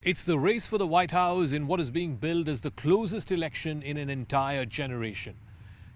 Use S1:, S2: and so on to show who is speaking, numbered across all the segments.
S1: It's the race for the White House in what is being billed as the closest election in an entire generation.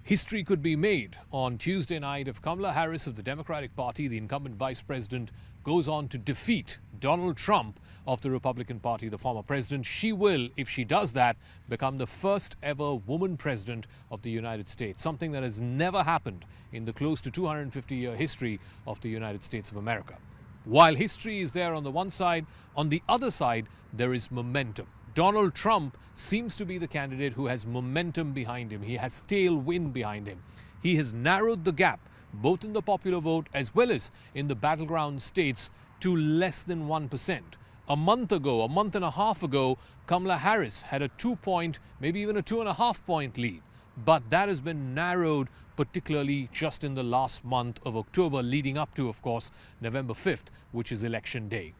S1: History could be made on Tuesday night if Kamala Harris of the Democratic Party, the incumbent vice president, goes on to defeat Donald Trump of the Republican Party, the former president. She will, if she does that, become the first ever woman president of the United States, something that has never happened in the close to 250-year history of the United States of America. While history is there on the one side, on the other side, there is momentum. Donald Trump seems to be the candidate who has momentum behind him. He has tailwind behind him. He has narrowed the gap, both in the popular vote as well as in the battleground states, to less than 1%. A month and a half ago, Kamala Harris had a 2-point, maybe even a 2.5-point lead. But that has been narrowed, particularly just in the last month of October, leading up to, of course, November 5th, which is election day.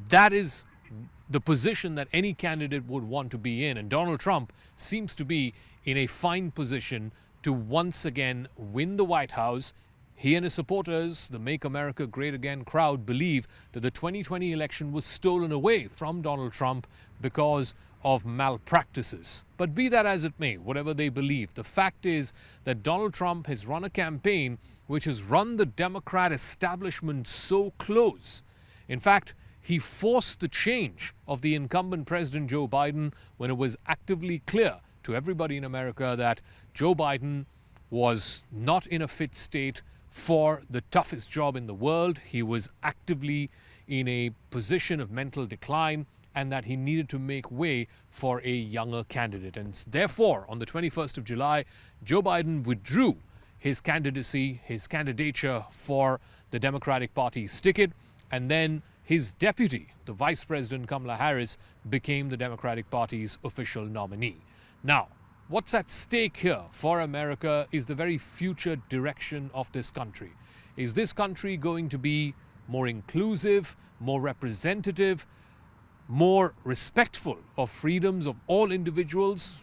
S1: That is the position that any candidate would want to be in. And Donald Trump seems to be in a fine position to once again win the White House. He and his supporters, the Make America Great Again crowd, believe that the 2020 election was stolen away from Donald Trump because of malpractices. But be that as it may, whatever they believe, the fact is that Donald Trump has run a campaign which has run the Democrat establishment so close. In fact, he forced the change of the incumbent President Joe Biden when it was actively clear to everybody in America that Joe Biden was not in a fit state for the toughest job in the world. He was actively in a position of mental decline, and that he needed to make way for a younger candidate. And therefore, on the 21st of July, Joe Biden withdrew his candidacy, his candidature for the Democratic Party's ticket, and then his deputy, the Vice President Kamala Harris, became the Democratic Party's official nominee. Now, what's at stake here for America is the very future direction of this country. Is this country going to be more inclusive, more representative, more respectful of freedoms of all individuals,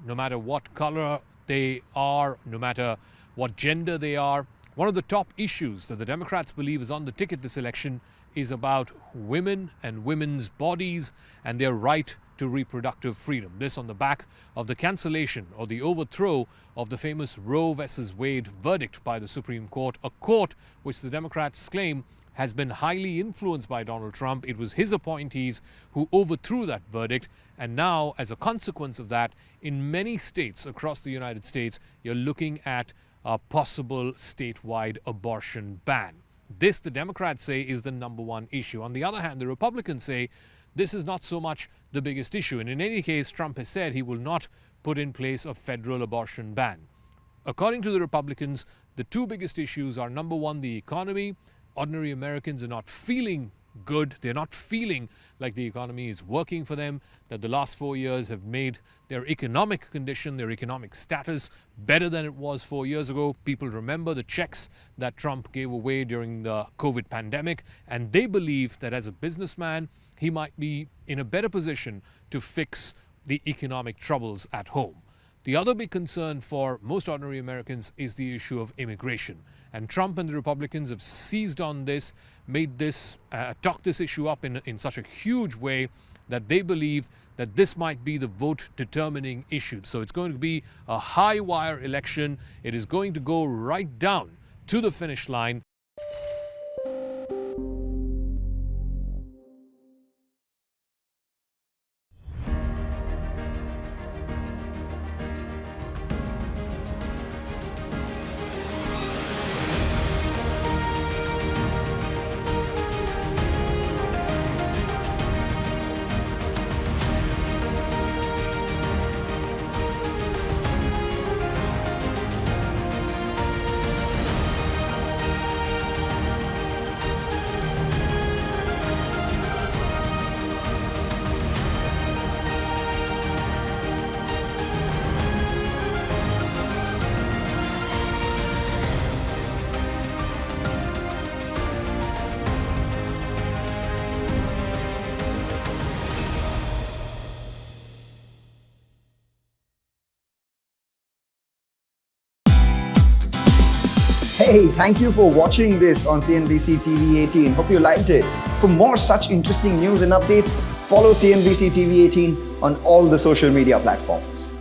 S1: no matter what color they are, no matter what gender they are? One of the top issues that the Democrats believe is on the ticket this election is about women and women's bodies and their right to reproductive freedom. This on the back of the cancellation or the overthrow of the famous Roe versus Wade verdict by the Supreme Court, a court which the Democrats claim has been highly influenced by Donald Trump. It was his appointees who overthrew that verdict. And now, as a consequence of that, in many states across the United States, you're looking at a possible statewide abortion ban. This, the Democrats say, is the number one issue. On the other hand, the Republicans say this is not so much the biggest issue. And in any case, Trump has said he will not put in place a federal abortion ban. According to the Republicans, the two biggest issues are, number one, the economy. Ordinary Americans are not feeling good. They're not feeling like the economy is working for them, that the last 4 years have made their economic condition, their economic status better than it was 4 years ago. People remember the checks that Trump gave away during the COVID pandemic, and they believe that as a businessman, he might be in a better position to fix the economic troubles at home. The other big concern for most ordinary Americans is the issue of immigration. And Trump and the Republicans have seized on this, made this, talked this issue up in such a huge way that they believe that this might be the vote-determining issue. So it's going to be a high-wire election. It is going to go right down to the finish line.
S2: Hey, thank you for watching this on CNBC-TV18. Hope you liked it. For more such interesting news and updates, Follow CNBC TV 18 on all the social media platforms.